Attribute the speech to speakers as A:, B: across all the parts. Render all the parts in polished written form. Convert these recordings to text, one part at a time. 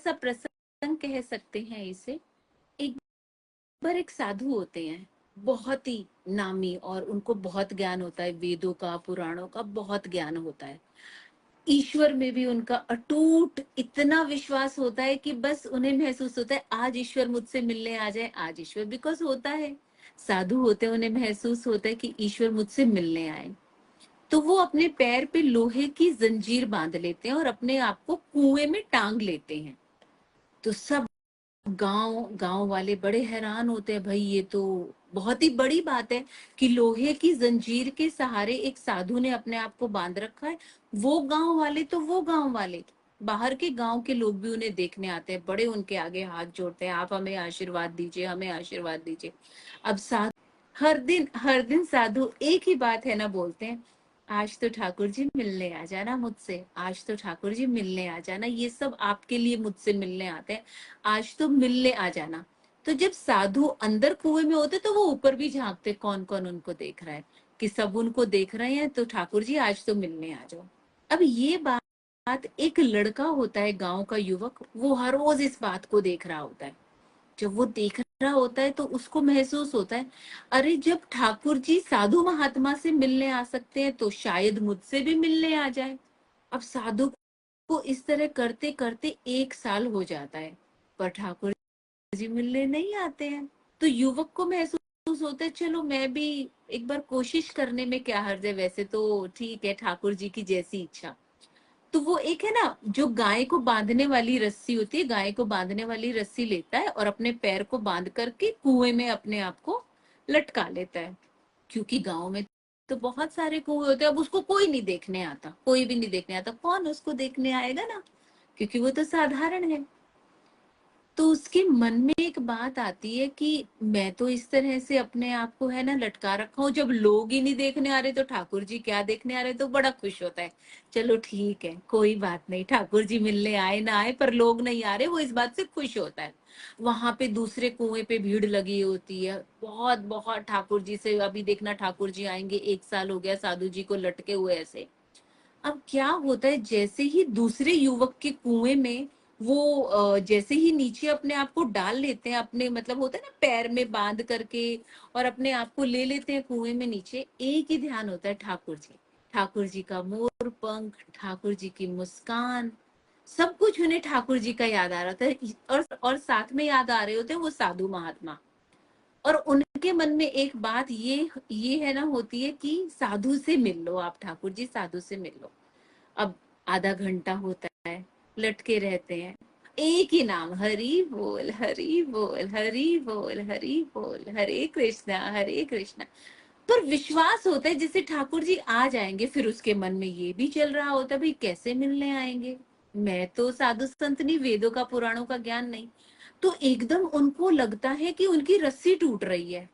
A: सा प्रसंग कह सकते हैं इसे। एक बार एक साधु होते हैं, बहुत ही नामी, और उनको बहुत ज्ञान होता है, वेदों का, पुराणों का बहुत ज्ञान होता है। ईश्वर में भी उनका अटूट इतना विश्वास होता है कि बस उन्हें महसूस होता है आज ईश्वर मुझसे मिलने आ जाए, आज ईश्वर, बिकॉज होता है, साधु होते हैं, उन्हें महसूस होता है कि ईश्वर मुझसे मिलने आए। तो वो अपने पैर पे लोहे की जंजीर बांध लेते हैं और अपने आप को कुएं में टांग लेते हैं। तो सब गांव गांव वाले बड़े हैरान होते हैं, भाई ये तो बहुत ही बड़ी बात है कि लोहे की जंजीर के सहारे एक साधु ने अपने आप को बांध रखा है। वो गांव वाले तो वो गांव वाले, बाहर के गांव के लोग भी उन्हें देखने आते हैं, बड़े उनके आगे हाथ जोड़ते हैं, आप हमें आशीर्वाद दीजिए, हमें आशीर्वाद दीजिए। अब साधु हर दिन साधु एक ही बात है ना बोलते हैं, आज तो ठाकुर जी मिलने आ जाना मुझसे, आज तो ठाकुर जी मिलने आ जाना, ये सब आपके लिए मुझसे मिलने आते हैं, आज तो मिलने आ जाना। तो जब साधु अंदर कुएं में होते तो वो ऊपर भी झांकते कौन कौन उनको देख रहा है, कि सब उनको देख रहे हैं, तो ठाकुर जी आज तो मिलने आ जाओ। अब ये बात एक लड़का होता है, गांव का युवक, वो हर रोज इस बात को देख रहा होता है। जब वो देख रहा होता है तो उसको महसूस होता है, अरे जब ठाकुर जी साधु महात्मा से मिलने आ सकते हैं तो शायद मुझसे भी मिलने आ जाए। अब साधु को इस तरह करते करते 1 साल हो जाता है, पर ठाकुर जी मिलने नहीं आते हैं। तो युवक को महसूस होता है, चलो मैं भी एक बार कोशिश करने में क्या हर्ज है, वैसे तो ठीक है, ठाकुर जी की जैसी इच्छा। तो वो एक है ना, जो गाय को बांधने वाली रस्सी होती है, गाय को बांधने वाली रस्सी लेता है और अपने पैर को बांध करके कुएं में अपने आप को लटका लेता है। क्योंकि गांव में तो बहुत सारे कुएं होते हैं, अब उसको कोई नहीं देखने आता, कोई भी नहीं देखने आता, कौन उसको देखने आएगा ना, क्योंकि वो तो साधारण है। तो उसके मन में एक बात आती है कि मैं तो इस तरह से अपने आप को है ना लटका रखा हूँ, जब लोग ही नहीं देखने आ रहे तो ठाकुर जी क्या देखने आ रहे, तो बड़ा खुश होता है। चलो ठीक है, कोई बात नहीं, ठाकुर जी मिलने आए ना आए, पर लोग नहीं आ रहे, वो इस बात से खुश होता है। वहां पे दूसरे कुएं पे भीड़ लगी होती है, बहुत बहुत, ठाकुर जी से अभी देखना ठाकुर जी आएंगे, 1 साल हो गया साधु जी को लटके हुए ऐसे। अब क्या होता है, जैसे ही दूसरे युवक के कुएं में वो जैसे ही नीचे अपने आप को डाल लेते हैं, अपने मतलब होता है ना पैर में बांध करके, और अपने आप को ले लेते हैं कुएं में नीचे, एक ही ध्यान होता है, ठाकुर जी, ठाकुर जी का मोर पंख, ठाकुर जी की मुस्कान, सब कुछ उन्हें ठाकुर जी का याद आ रहा था। और साथ में याद आ रहे होते हैं वो साधु महात्मा। और उनके मन में एक बात ये है ना होती है कि साधु से मिल लो आप, ठाकुर जी साधु से मिल लो। अब आधा घंटा होता है, लटके रहते हैं, एक ही नाम, हरि बोल हरि बोल हरि बोल हरि बोल, हरे कृष्णा हरे कृष्णा। पर विश्वास होता है जैसे ठाकुर जी आ जाएंगे, फिर उसके मन में ये भी चल रहा होता है, भाई कैसे मिलने आएंगे, मैं तो साधु संत नहीं, वेदों का पुराणों का ज्ञान नहीं। तो एकदम उनको लगता है कि उनकी रस्सी टूट रही है,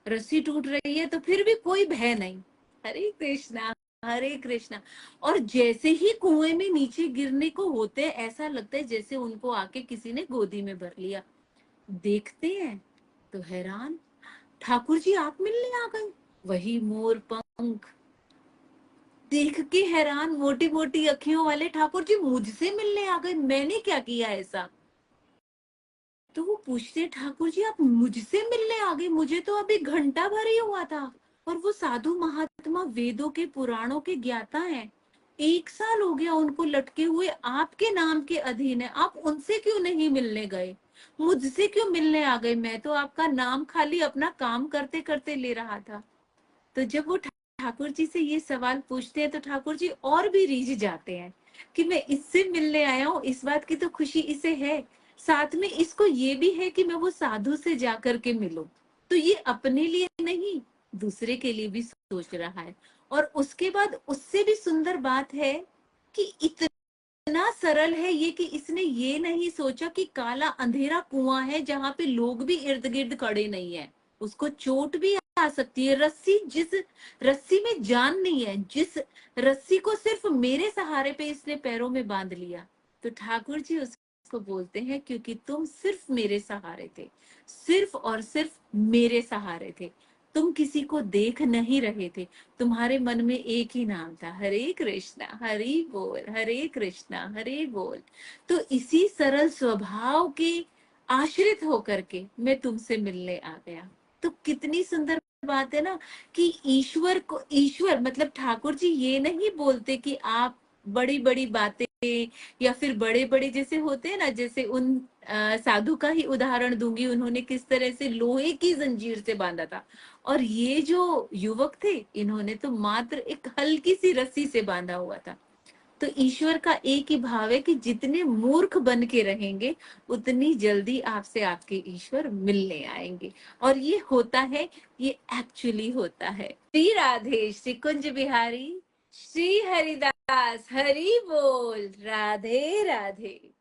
A: रस्सी टूट रही है, तो फिर भी कोई भय नहीं, हरे कृष्णा हरे कृष्णा। और जैसे ही कुएं में नीचे गिरने को होते हैं, ऐसा लगता है जैसे उनको आके किसी ने गोदी में भर लिया। देखते हैं तो हैरान, ठाकुर जी आप मिलने आ गए, वही मोर पंख, देख के हैरान, मोटी मोटी अखियों वाले ठाकुर जी मुझसे मिलने आ गए, मैंने क्या किया ऐसा। तो वो पूछते, ठाकुर जी आप मुझसे मिलने आ गए, मुझे तो अभी घंटा भर ही हुआ था, और वो साधु महात्मा वेदों के पुराणों के ज्ञाता हैं, 1 साल हो गया उनको लटके हुए, आपके नाम के अधीन है, आप उनसे क्यों नहीं मिलने गए, मुझसे क्यों मिलने आ गए, मैं तो आपका नाम खाली अपना काम करते करते ले रहा था। तो जब वो ठाकुर जी से ये सवाल पूछते हैं तो ठाकुर जी और भी रीझ जाते हैं कि मैं इससे मिलने आया हूँ, इस बात की तो खुशी इसे है, साथ में इसको ये भी है कि मैं वो साधु से जाकर के मिलूं। तो ये अपने लिए नहीं, दूसरे के लिए भी सोच रहा है। और उसके बाद उससे भी सुंदर बात है कि इतना सरल है ये कि इसने ये नहीं सोचा कि काला अंधेरा कुआं है जहां पे लोग भी इर्द गिर्द खड़े नहीं है, उसको चोट भी आ सकती है, रस्सी, जिस रस्सी में जान नहीं है, जिस रस्सी को सिर्फ मेरे सहारे पे इसने पैरों में बांध लिया। तो ठाकुर जी उसको बोलते हैं, क्योंकि तुम सिर्फ मेरे सहारे थे, सिर्फ और सिर्फ मेरे सहारे थे, तुम किसी को देख नहीं रहे थे, तुम्हारे मन में एक ही नाम था, हरे कृष्णा हरि बोल, हरे कृष्णा हरे बोल। तो इसी सरल स्वभाव के आश्रित होकर के मैं तुमसे मिलने आ गया। तो कितनी सुंदर बात है ना, कि ईश्वर को, ईश्वर मतलब ठाकुर जी ये नहीं बोलते कि आप बड़ी बड़ी बातें या फिर बड़े बड़े जैसे होते हैं ना, जैसे उन साधु का ही उदाहरण दूंगी, उन्होंने किस तरह से लोहे की जंजीर से बांधा था, और ये जो युवक थे इन्होंने तो मात्र एक हल्की सी रस्सी से बांधा हुआ था। तो ईश्वर का एक ही भाव है कि जितने मूर्ख बन के रहेंगे उतनी जल्दी आपसे आपके ईश्वर मिलने आएंगे। और ये होता है, ये एक्चुअली होता है। श्री राधे, श्री कुंज बिहारी, श्री हरिदास, हरि बोल, राधे राधे।